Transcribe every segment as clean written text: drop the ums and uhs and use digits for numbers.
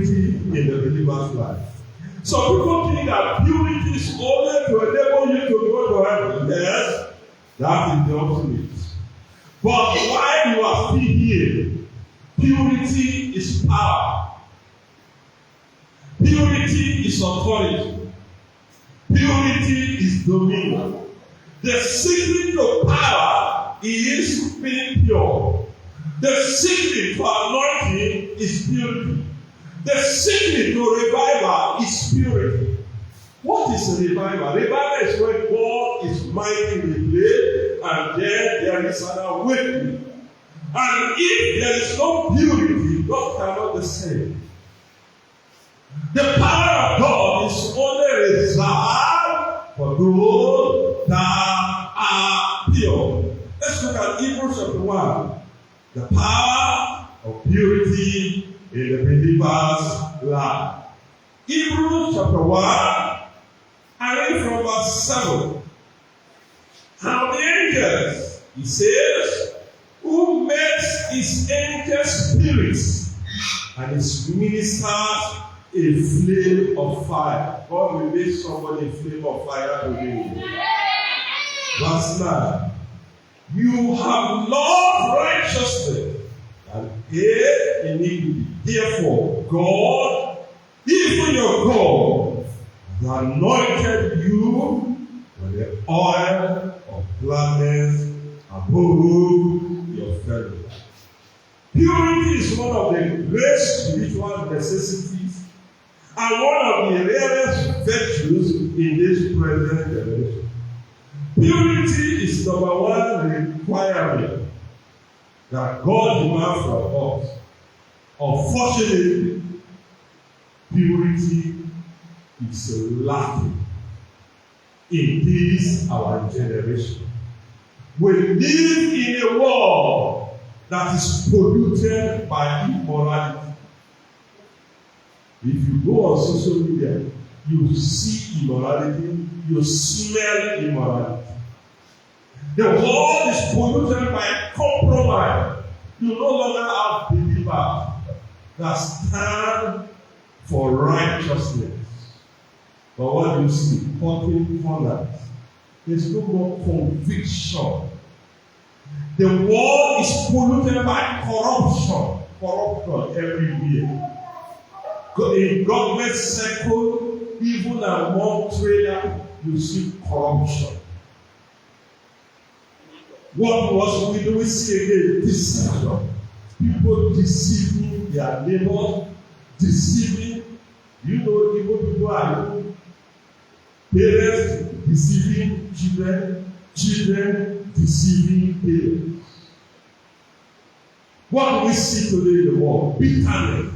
purity in the believer's life. Some people think that purity is only to enable you to go to heaven. Yes, that is the ultimate. But while you are still here, purity is power. Purity is authority. Purity is dominion. The secret to power is being pure. The secret to anointing is purity. The secret to revival is purity. What is revival? Revival is when God is mightily played and then there is an awakening. And if there is no purity, God cannot descend. The power of God is only reserved for those that are pure. Let's look at Hebrews chapter 1. The power of purity in the believer's life. Hebrews chapter 1, I read from verse 7. Now the angels, he says, who makes his angels spirits and his ministers a flame of fire. God will make somebody a flame of fire today. Verse 9. You have loved righteousness and hate iniquity. Therefore, God, even your God, has anointed you with the oil of gladness above your fellows. Purity is one of the great spiritual necessities and one of the rarest virtues in this present generation. Purity is number one requirement that God demands from us. Unfortunately, purity is lacking in this our generation. We live in a world that is polluted by immorality. If you go on social media, you see immorality, you smell immorality. The world is polluted by compromise. You no longer have believers that stand for righteousness. But what do you see? Cutting corners. There's no more conviction. The world is polluted by corruption. Corruption everywhere. In government circle, even among traders, you see corruption. What we do see again? Deception. People deceiving their neighbors, deceiving. You know, people are parents deceiving children, children deceiving parents. What do we see today in the world? Bitterness.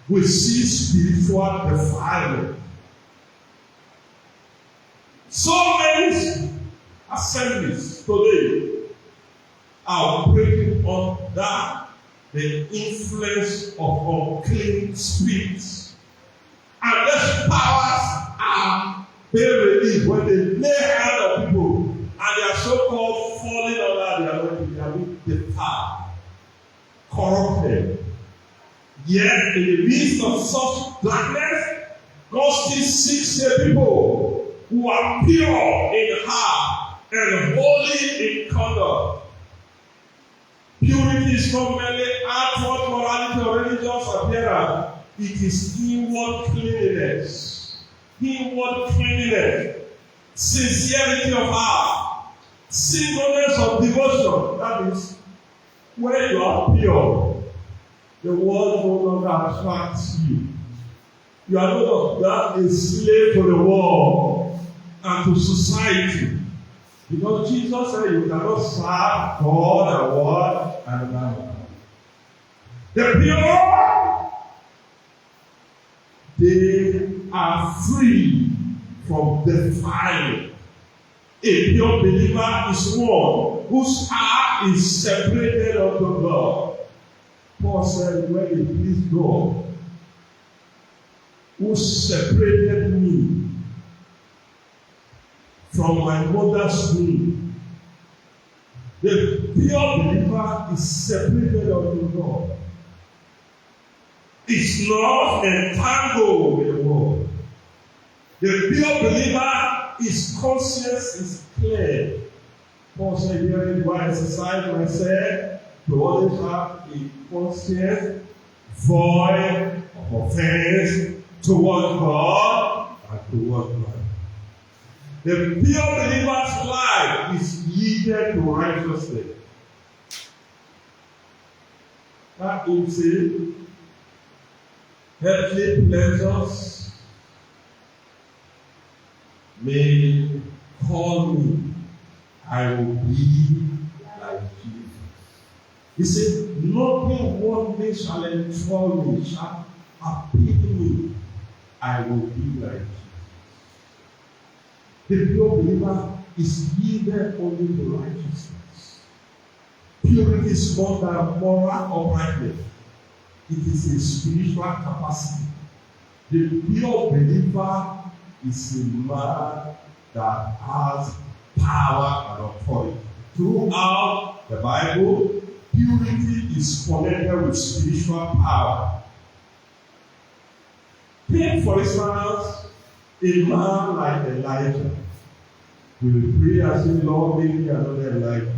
We see spiritual defilement. So many assemblies today are operating under the influence of unclean spirits. And these powers are very released when they lay hands on people and they are so-called falling under their anointing. They are being defied, corrupted. Yet in the midst of such darkness, God still seeks a people who are pure in heart and holy in conduct. Purity is not merely outward morality or religious appearance. It is inward cleanliness. Inward cleanliness. Sincerity of heart. Singleness of devotion. That is, when you are pure, the world no longer attracts you. You are no longer a slave to the world and to society. Because Jesus said you cannot serve God and what and man. The pure, they are free from defilement. A pure believer is one whose heart is separated unto God. Paul said, when it pleased God, who separated me from my mother's womb. The pure believer is separated unto God. is not entangled with the world. The pure believer, his conscience is clear. Paul said, here is why I exercise myself to always have a conscience void of offense towards God and towards man. The pure believer's life is yielded to righteousness. That is it. Earthly pleasures may call me. I will be like Jesus. He said, nothing worldly shall enthrall me, shall appeal me. I will be like Jesus. The pure believer is yielded only to righteousness. Purity is more than moral uprightness. It is a spiritual capacity. The pure believer is a man that has power and authority. Throughout the Bible, purity is connected with spiritual power. Take, for instance, a man like Elijah. We will pray and say, Lord, make me another Elijah.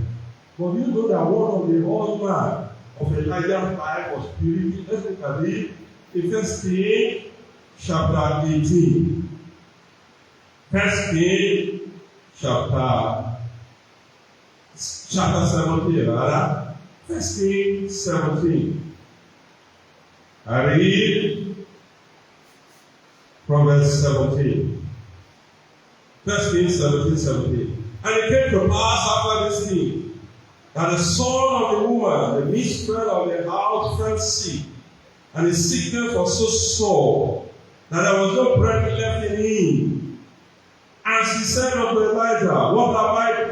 But you know that one of the old man of Elijah's life was purity. Let's look at it in 1 Kings chapter 18. 1 Kings chapter 17, rather. 1 Kings 17. I read from verse 17. 1 Kings 17. And it came to pass after this thing, that the son of the woman, the mistress of the house, fell sick, and his sickness was so sore that there was no breath left in him. And she said unto Elijah, what have I to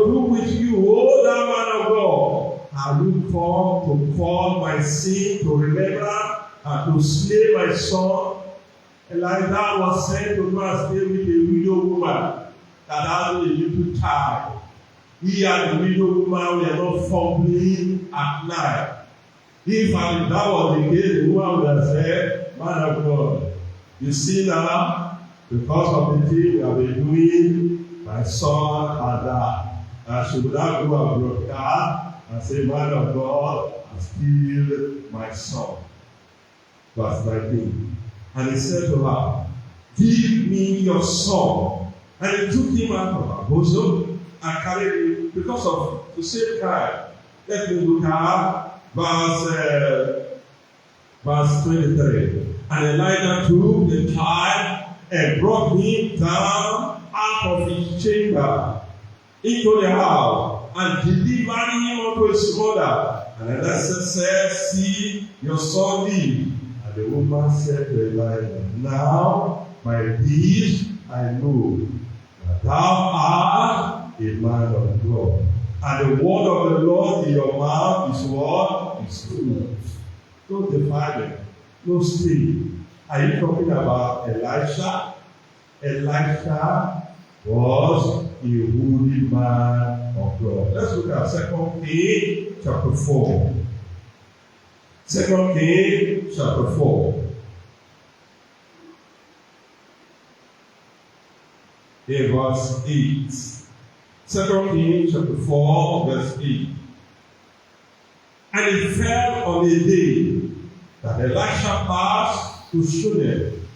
do with you, O thou man of God? Have you come to call my sin to remember and to slay my son? Elijah was sent to go and stay with a widow woman that had a little child. He and the widow woman were not fumbling at night. If that was the case, the woman would have said, man of God, you see now, because of the thing we have been doing, my son had died. I should not go and broadcast and say, man of God, I steal my son. Verse 19. And he said to her, give me your son. And he took him out of her bosom and carried him because of to save time. Let me look at verse 23. And Elijah took the child and brought him down out of his chamber into the house and delivered him unto his mother. And Elijah said, see, your son live. And the woman said to Elijah, now by this I know that thou art a man of God. And the word of the Lord in your mouth is what? Is truth. No defilement, no sin. Are you talking about Elisha? Elisha was a holy man of God. Let's look at 2 Kings chapter 4. 2 Kings chapter 4. In verse 8. 2 Kings chapter 4, verse 8. And it fell on a day that Elisha passed to Shunem,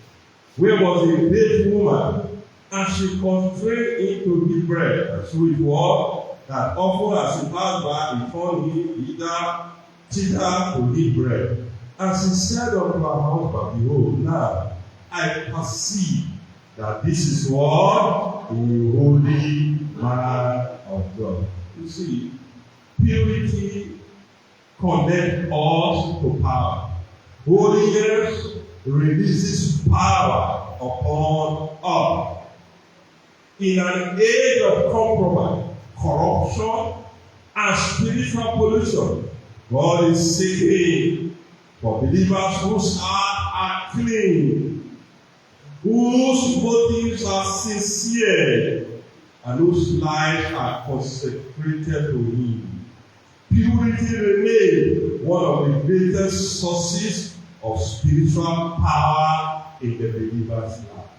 where was a great woman, and she constrained him to eat bread. And so it was that often as he passed by, he found him either thither to eat bread. And she said unto her husband, behold, now I perceive that this is what? A holy man of God. You see, purity connects us to power. Holiness releases power upon us. In an age of compromise, corruption, and spiritual pollution, God is seeking for believers whose hearts are clean, whose motives are sincere, and whose lives are consecrated to Him. purity remains one of the greatest sources of spiritual power in the believer's life.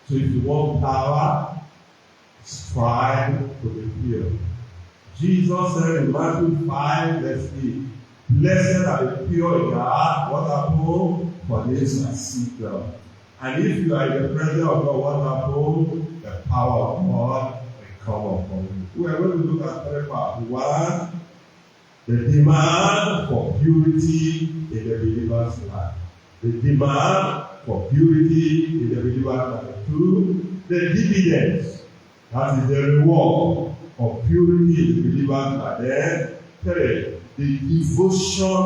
So if you want power, strive to be pure. Jesus said in Matthew 5, verse 8, blessed are the pure in heart, what happened? For they shall see God. And if you are in the presence of God, what happened? The power of God will come upon you. We are going to look at three parts. One, the demand for purity in the believer's life. The demand for purity in the believer's life. Two, the dividends. That is the reward of purity in the believer's life. Then, three, the devotion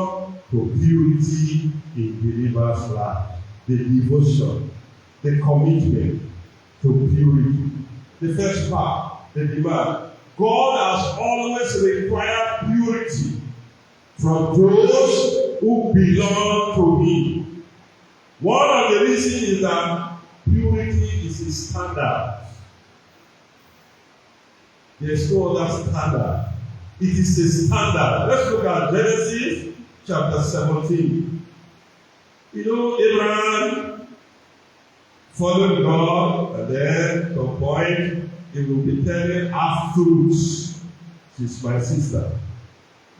to purity in believer's life. The devotion, the commitment to purity. The first part, the demand. God has always required purity from those who belong to Him. One of the reasons is that purity is a standard. There's no other standard. It is a standard. Let's look at Genesis chapter 17. You know, Abraham followed God, and then at some point he will be telling half truths. She's my sister.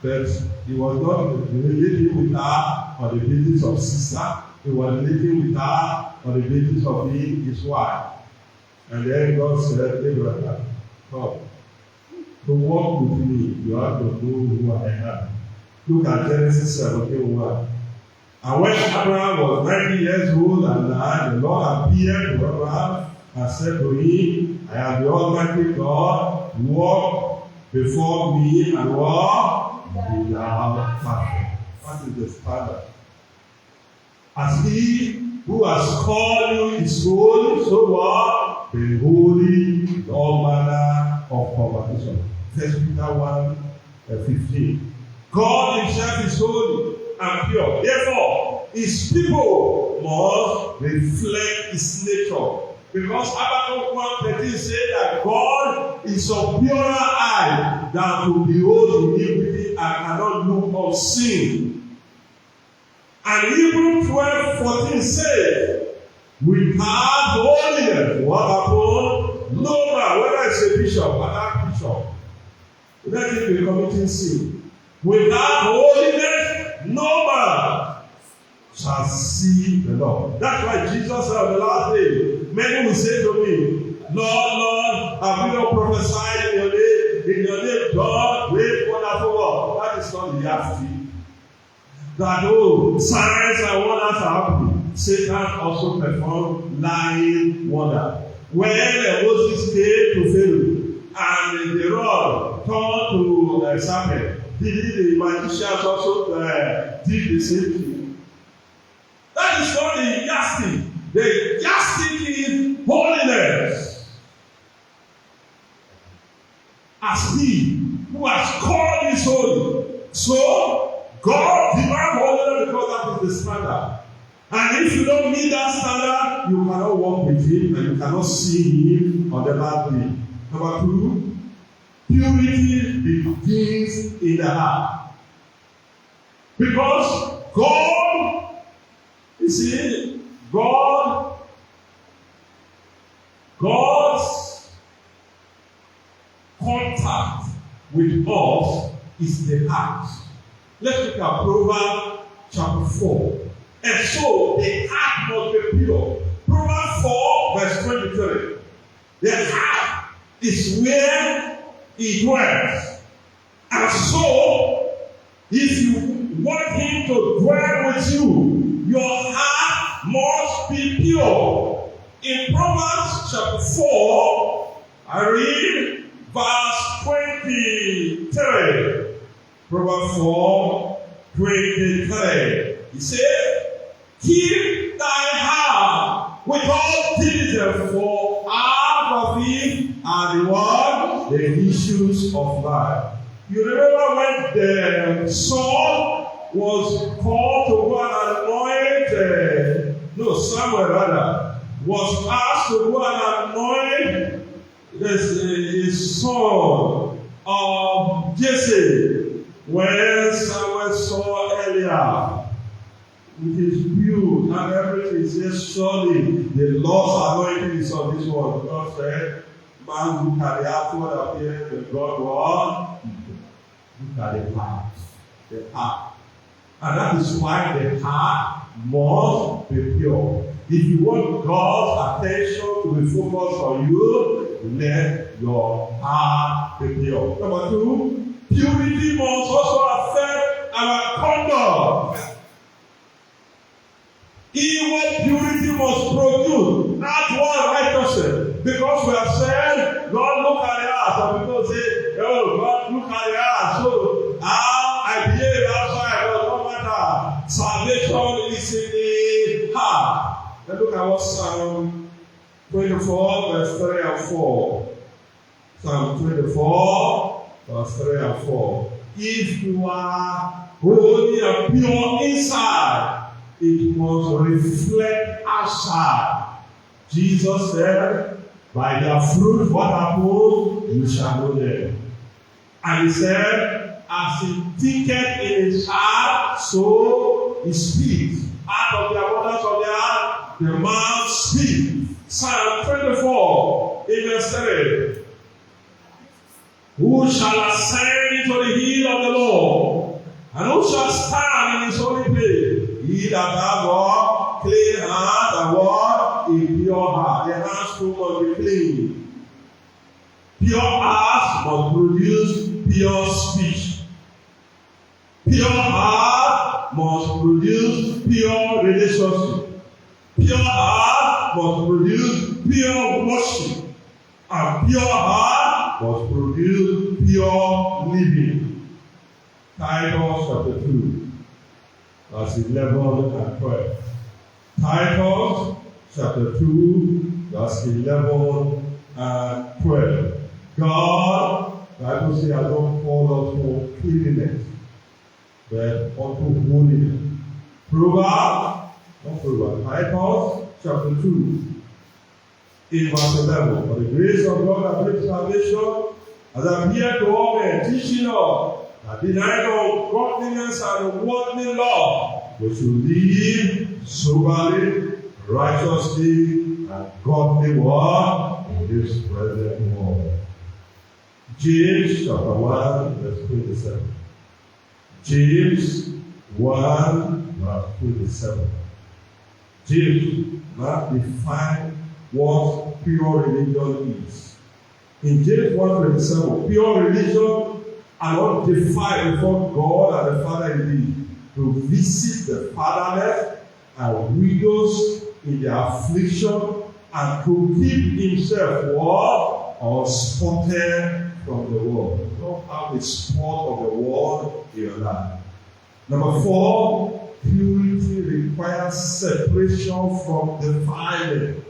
But he was not living with her on the basis of sister. He was living with her on the basis of being his wife. And then God said, Abraham, come. To walk with me, you have to know who I am. Look at Genesis 17:1. And when Abraham was 90 years old and died, the Lord appeared to Abraham and said to him, I am the Almighty God, walk before me and walk without perfect. What is the standard? As he who has called you is holy, so what? Be holy in all manner of conversation. 1 Peter 1:15. God himself is holy and pure. Therefore, his people must reflect his nature. Because Habakkuk 1:13 said that God is of purer eye than to behold iniquity and cannot look on sin. And Hebrews 12:14 says, without holiness, what happened? No man, whether it's a bishop or an bishop, let him be committing sin. Without holiness, no man shall see the Lord. That's why Jesus said on the last day, many will say to me, Lord, Lord, have we not prophesied in your name? In your name, God, great wonderful work. That is not the yardstick. That signs and wonders are happening. Satan also performed lying wonder. When Moses came to Pharaoh and the rod turned to a serpent, the magicians also did the same thing. That is not the yardstick. The yardstick is holiness. As he who has called is holy. So, God demands holiness because that is the standard. And if you don't meet that standard, you cannot walk with him and you cannot see him on the bad day. Number two, purity begins in the heart. Because God, you see, God's contact with us is the heart. Let's look at Proverbs chapter 4. And so the heart must be pure. Proverbs 4 verse 23. The heart is where he dwells. And so, if you want him to dwell with you, your heart must be pure. In Proverbs chapter 4, I read verse 23. Proverbs 4:23. He said, keep thy heart with all diligence, for out of it are the what? The issues of life. You remember when the Saul was called to go and anoint, Samuel rather, was asked to go and anoint his son of Jesse. When Samuel saw Eliab with his build and everything, he said, surely the Lord's anointing is on this one. God said, man, look at the outward appearance of God was evil. Look at the heart. The heart. And that is why the heart must be pure. If you want God's attention to be focused on you, let your heart be pure. Number two, purity must also affect our conduct. Evil purity must produce outward righteousness. Because we have said, God, look at the heart. And people say, oh, God, look at the heart. So, how I behave outside does not matter. Salvation is in the heart. Let's look at what Psalm 24, verse 3 and 4. Psalm 24, verse 3 and 4. If you are holy and pure inside, it must reflect outside. Jesus said, by their fruit, what happened? You shall know them. And he said, as he thinketh in his heart, so he speaks. Out of the abundance of the heart, the mouth speaks. Psalm 24, in verse 3. Who shall ascend into the hill of the Lord? And who shall stand in his holy place? He that hath what? Clean hands and what? A pure heart. The hands too must be clean. Pure heart must produce pure speech. Pure heart must produce pure relationship. Pure heart must produce pure worship. And pure heart must produce pure living. Titus chapter 2, verse 11 and 12. Titus chapter 2, verse 11 and 12. God, the Bible says, has not called us for cleanliness, but unto holiness. Titus chapter 2, in verse 11. For the grace of God that brings salvation has appeared to all men, teaching us that denying ungodliness and worldly love, we should live soberly, righteously, and godly work in this present world. James chapter 1, verse 27. James 1, verse 27. James now define what pure religion is. In James 1:27, pure religion are not defied before God and the Father indeed, to visit the fatherless and widows in their affliction, and to keep himself what? Unspotted from the world. Don't have a spot of the world in your life. Number 4, purity requires separation from defilement.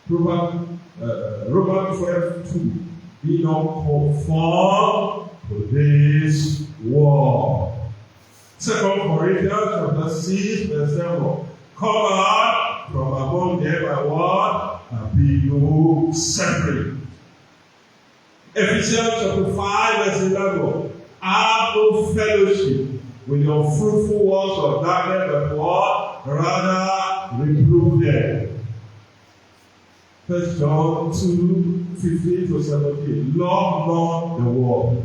Romans 12:2. Be not conformed to this world. 2 Corinthians chapter 6, verse 7. Come out from among them by what? And be you separate. Ephesians chapter 5, verse 11. Have no fellowship with your fruitful works of darkness, but what? Rather reprove them. 1 John 2:15-17. Love not the world,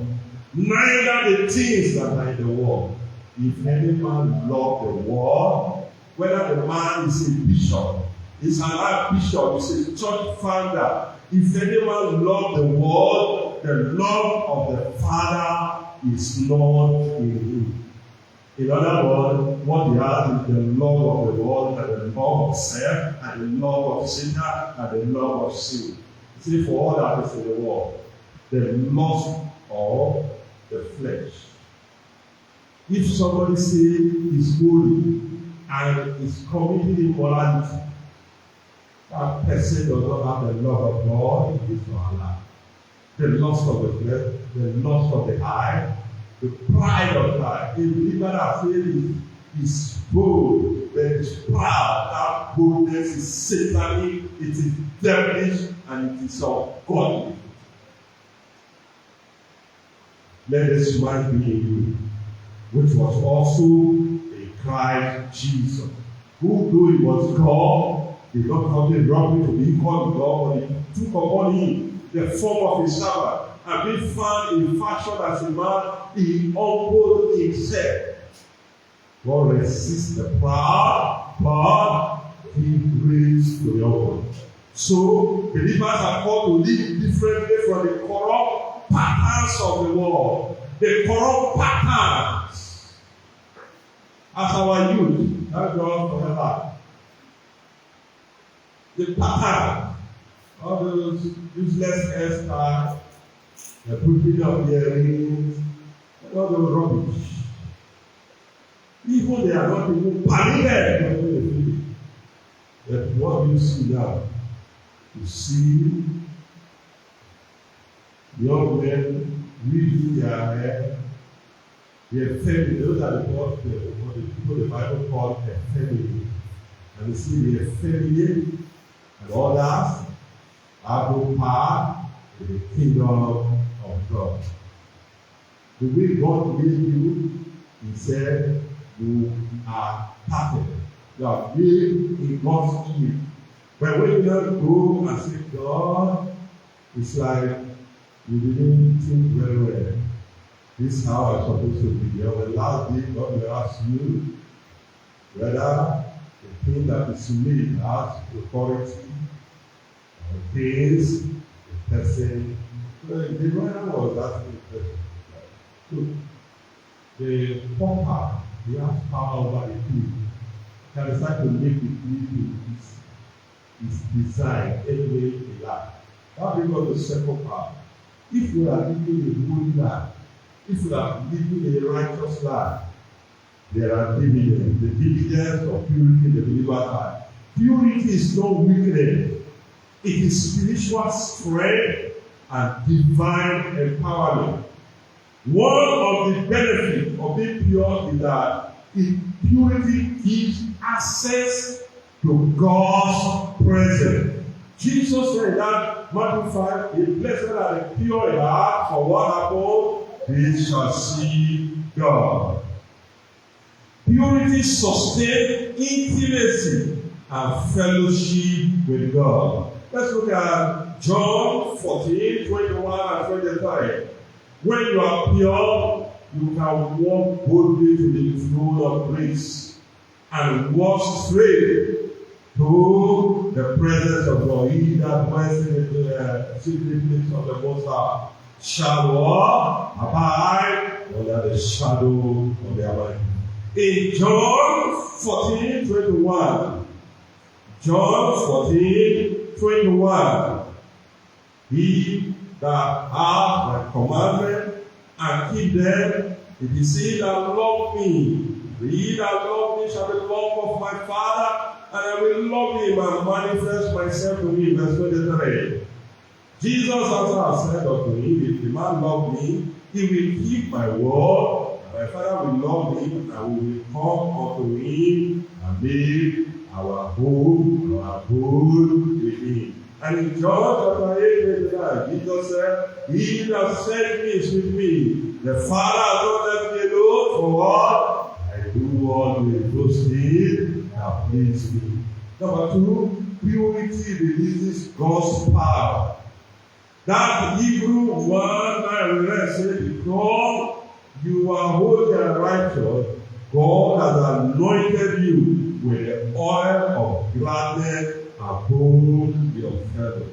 neither the things that are in the world. If any man love the world, whether the man is a bishop, is an archbishop, is a church founder, if any man love the world, the love of the Father is not in him. In other words, what he has is the love of the world, and the love of self, and the love of sinner, and the love of sin. See, for all that is in the world, the lust of the flesh. If somebody says he's holy and is committing immorality, that person does not have the love of God in his life. The lust of the flesh, the lust of the eye, the pride of life. A believer that fails is bold, but is proud. That boldness is satanic, it is devilish, and it is ungodly. let this mind be in you, which was also in Christ Jesus, who though he was God, did not count it robbery to be equal with God, but he took upon him the form of his servant, and being found in fashion as a man, he humbled himself. God resists the proud, but he grace to the humble. So believers are called to live differently from the corrupt patterns of the world. The corrupt patterns. As our youth, thank God for the life. The pattern, all those useless hairstyles, the putting of earrings, all those rubbish. Even they are not even permitted. But what you see now, you see young men reading their hair, their family. Those are what the people the Bible call a family. And you see their family and others have no part in the kingdom of God. The way God made you, he said, you are perfect. You are made in God's image. But when you don't go and say, God, it's like you didn't think very well. This is how I'm supposed to be. On the last day, God will ask you whether the thing that is made has authority or pays the person. The writer was asking the person. So, the pauper, he has power over the pig. Can decide to make the pig his design anyway he like. That becomes the second part. If you are living a holy life, if you are living a righteous life, there are dividends. The dividends of purity in the believer's life. Purity is not weakness. It is spiritual strength and divine empowerment. One of the benefits of being pure is that purity gives access to God's presence. Jesus said that Matthew 5, a blessed are the pure in heart, for what happened? They shall see God. Purity sustains intimacy and fellowship with God. Let's look at John 14, 21 and 23. When you are pure, you can walk boldly to the throne of grace and walk straight to the presence of God. He that dwells in the secret place of the Most High shall abide under the shadow of the Almighty. In John 14, 21, John 14, 21, he that hath my commandment and keep them, it is he that love me. He that love me shall be loved of my Father, and I will love him and manifest myself to him. Verse 23. Jesus also said unto him, if the man love me, he will keep my word, and my Father will love him, and we will come unto him and make our home, our abode with him. And in John chapter 8, 29, Jesus said, he that sent me is with me. The Father has not left me alone, for what? I do always those things that please me. Number 2, purity releases God's power. That Hebrew 1:9 says, because you are holy and righteous, God has anointed you with the oil of gladness above your fellow.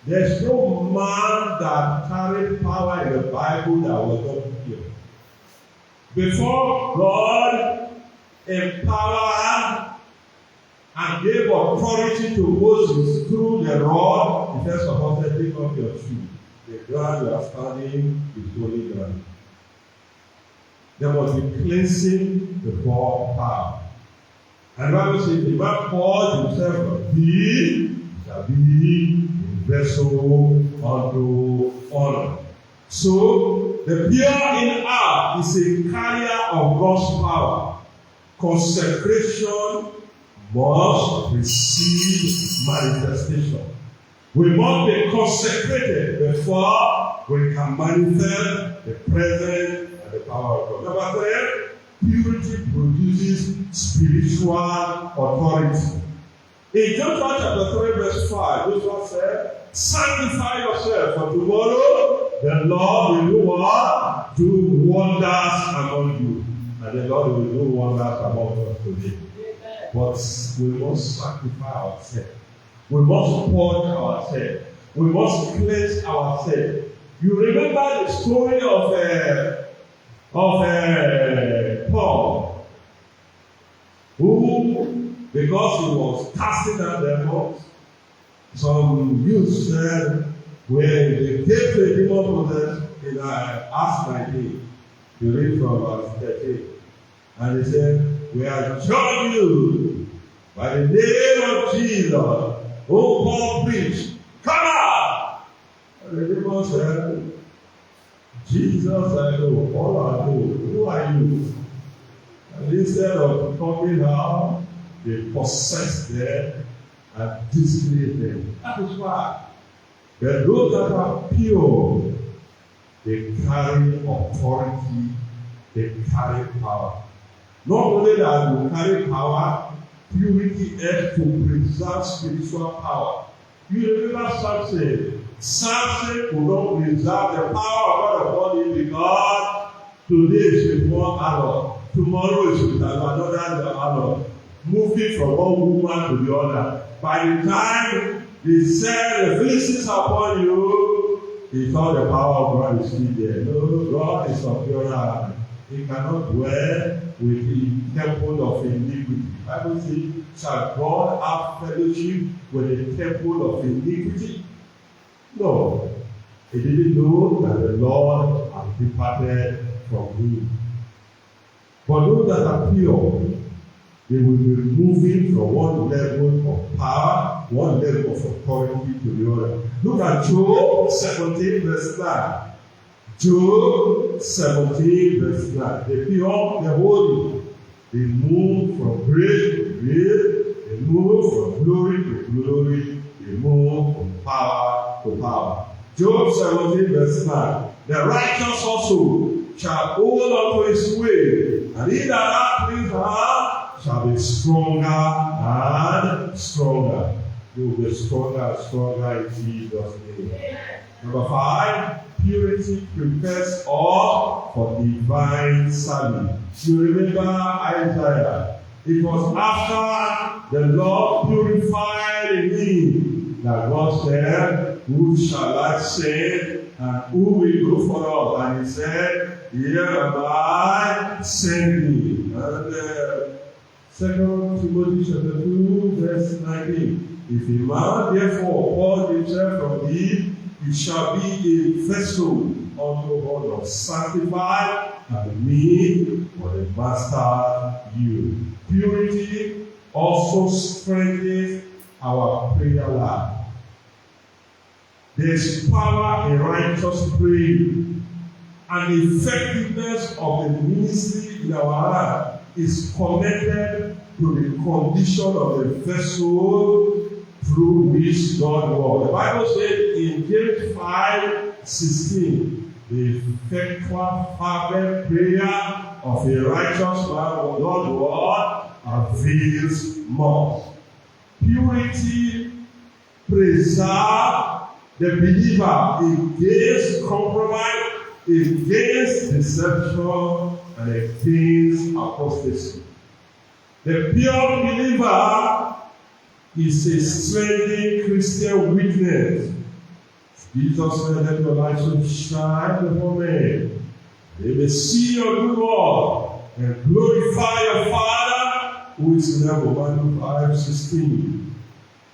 There's no man that carried power in the Bible that was not pure. Before God empowered and gave authority to Moses through the rod, he first of all said, take off your shoe. The ground you are standing is holy ground. There must be cleansing before power. And the Bible says, the man calls himself, he shall be a vessel unto honor. So, the pure in heart is a carrier of God's power. Consecration must receive manifestation. We must be consecrated before we can manifest the presence and the power of God. Number 3, purity produces spiritual authority. In Joshua chapter 3, verse 5, Joshua said, sanctify yourself, for tomorrow the Lord will do what? Do wonders among you. And the Lord will do wonders among us today. But we must sanctify ourselves. We must purge ourselves. We must cleanse ourselves. You remember the story of Paul, who, because he was casting out devils, some youths said, when they came to a demon possessed in Acts 19, you read from verse 13, and they said, we adjure you by the name of Jesus, whom Paul preached, come out! And the demon said, Jesus, I know, all I know, who are you? And instead of coming out, they possessed them and displayed them. That is why. But those that are pure, they carry authority, they carry power. Not only that you carry power, purity helps to preserve spiritual power. You remember Samson. Samson could not preserve the power of God upon him because today is with one arrow, tomorrow is with another arrow, moving from one woman to the other. By the time they said the Philistines upon you, he thought the power of God is still there. No, God is of your hand. He cannot dwell with the temple of iniquity. The Bible says, shall God have fellowship with the temple of iniquity? No. He didn't know that the Lord had departed from him. But those that are pure, they will be moving from one level of power, one level of authority to the other. Look at Job 17 verse 9. Job 17 verse 9. The pure, the holy, they move from grace to grace, they move from glory to glory, they move from power to power. Job 17 verse 9. The righteous also shall hold on to his way, and he that hath clean hands shall be stronger and stronger. You will be stronger and stronger in Jesus' name. Number 5, purity prepares all for divine service. You remember Isaiah. It was after the Lord purified him that God said, who shall I send and who will go for us? And he said, here am I, send me. And 2 Timothy chapter 2 verse 19. If a man therefore pour himself from thee, he shall be a vessel unto honor, sanctified and meet for the master use. Purity also strengthens our prayer life. There is power in righteous praying, and the effectiveness of the ministry in our life is connected to the condition of the vessel through which God works. The Bible says in James 5:16, the effectual fervent prayer of a righteous man of God avails much. Purity preserves the believer against compromise, against deception, and against apostasy. The pure believer is a strengthening Christian witness. Jesus said, let your light so shine before men. They may see your good work and glorify your Father who is in heaven. Matthew 5:16.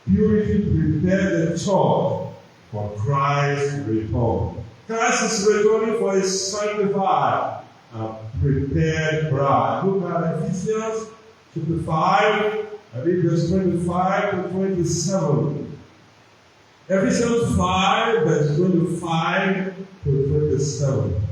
Purity prepares the church for Christ's return. Christ is returning for his sanctified and prepared bride. Look at Ephesians chapter 5, I read verse 25 to 27. Ephesians 5, verse 25 to 27.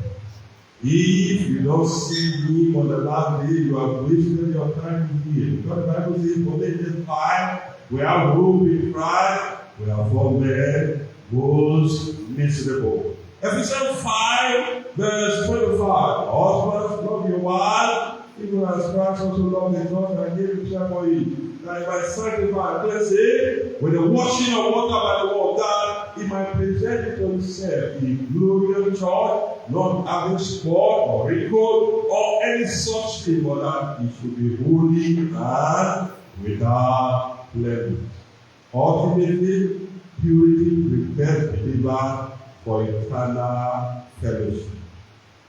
If you don't see me on the last day, you have wasted your time here. Because the Bible says, Galatians 5, we have hope in Christ, we have all men most miserable. Ephesians 5, verse 25. Husbands, love your wife, even as Christ also loved the church and gave himself for it, that he might sanctify, let's say, with the washing of water by the word of God, he might present it to himself a glorious church, not having spot or wrinkle or any such thing, but that it should be holy and without blemish. Ultimately, purity prepares the believer for eternal fellowship.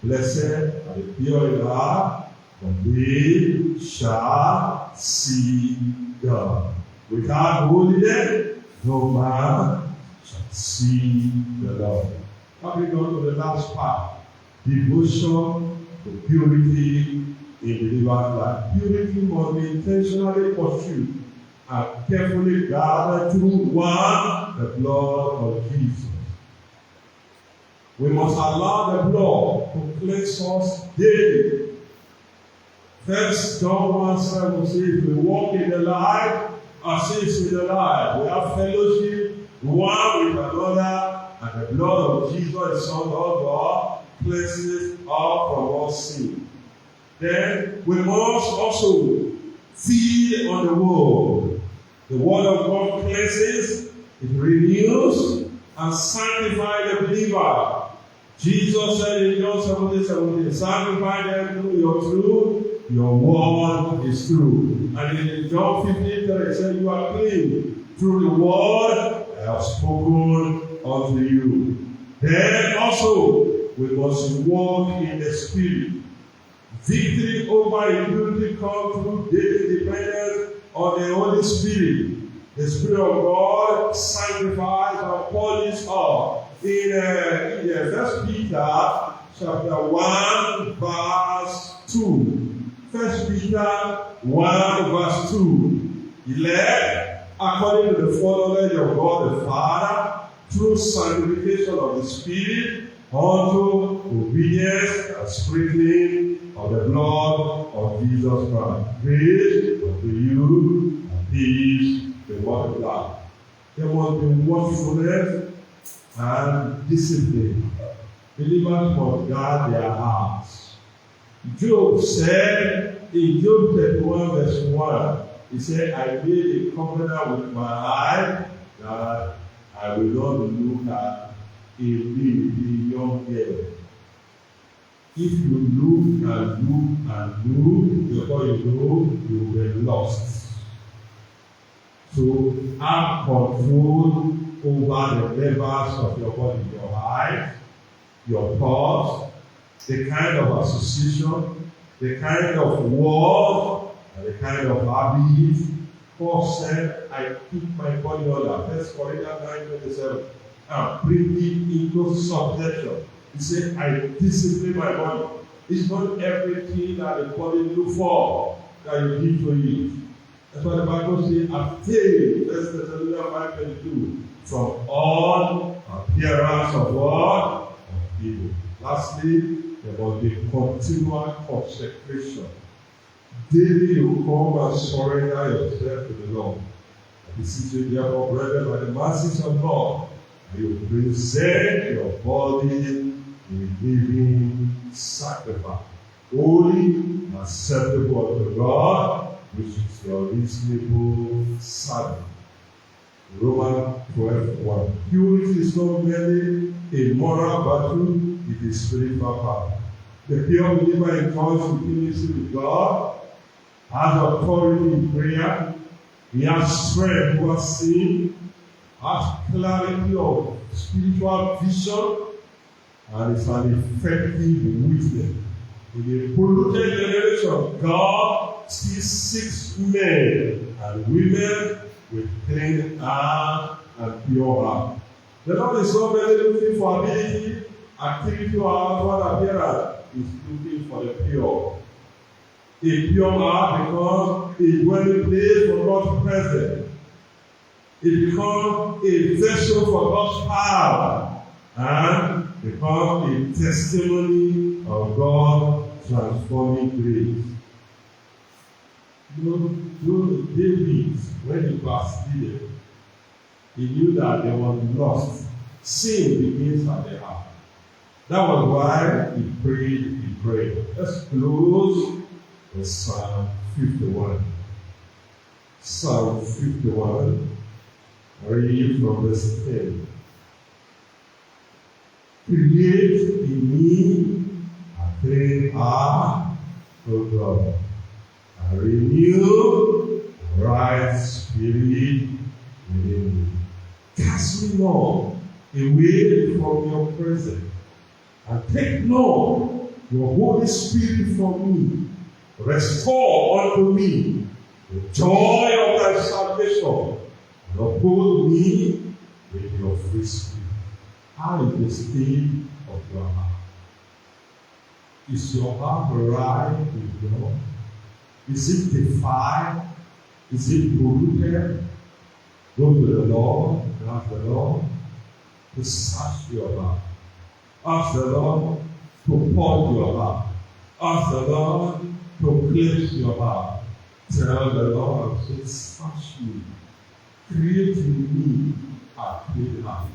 Blessed are the pure in heart, for they shall see God. Without holiness, no man shall see the Lord. Coming on to the last part, devotion to purity in believer's life. Purity must be intentionally pursued and carefully gathered through one, the blood of Jesus. We must allow the blood to cleanse us daily. First John 1:7 says, we walk in the light, as is in the light. We have fellowship one with another, and the blood of Jesus, the Son of God, cleanses us from all sin. Then we must also feed on the word. The word of God cleanses, it renews, and sanctifies the believer. Jesus said in John 17:17, sanctify them through your truth. Your word is true. And in John 15:3, it said, you are clean through the word I have spoken unto you. Then also, we must walk in the Spirit. Victory over impurity comes through daily dependence on the Holy Spirit. The Spirit of God sanctifies and purges us. In 1 Peter chapter 1, verse 2. 1 Peter 1, verse 2. Elect according to the foreknowledge of God the Father, through sanctification of the Spirit, unto obedience and sprinkling of the blood of Jesus Christ. Grace unto you and peace be multiplied. There must be watchfulness and discipline. Believers must guard their hearts. Job said in Job 31 verse 1, he said, I made a covenant with my eye that I will not look at a young girl. If you look and look, before you know, you will be lost. So have control over the levels of your body, your eyes, your thoughts, the kind of association, the kind of word, and the kind of habit. Paul said, I keep my body under. 1 Corinthians 9:27. And bring it into subjection. He said, I discipline my body. It's not everything that the body look for that you give to it. That's why the Bible says, abstain, 1 Thessalonians 5:22, from all appearance of what? Of evil. Lastly, there must be continual consecration. Daily you come and surrender yourself to the Lord. I beseech you, therefore, brethren, by the mercies of God, you present your body a living sacrifice, holy and acceptable unto God, which is your reasonable service. Romans 12:1. Purity is not merely a moral battle, it is spiritual power. The pure believer enjoys intimacy with God, has authority in prayer, he has strength over sin, has clarity of spiritual vision, and is an effective witness. In a polluted generation, God still seeks men and women with clean heart and pure heart. The Lord is not merely looking for ability, activity, or outward appearance. He's looking for the pure. A pure heart becomes a dwelling place for God's presence. It becomes a vessel for God's power and becomes a testimony of God's transforming grace. You know, David, when he backslided, he knew that there was lost. Sin begins at the heart. That was why he prayed. Let's close with Psalm 51. Psalm 51, read from verse 10. Create in me a clean heart, O God, and renew a right spirit within me. Cast me not away from your presence, and take not your Holy Spirit from me. Restore unto me the joy of thy salvation, and uphold me with your free spirit. How is the state of your heart? Is your heart right with God? Is it defiled? Is it polluted? Go to the Lord and ask the Lord to search your heart. Ask the Lord to purge your heart. Ask the Lord to cleanse your heart. Tell the Lord to search me. Create in me a clean heart.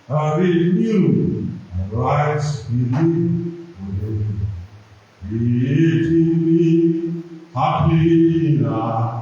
And renew a right spirit within me. Create in me a clean heart.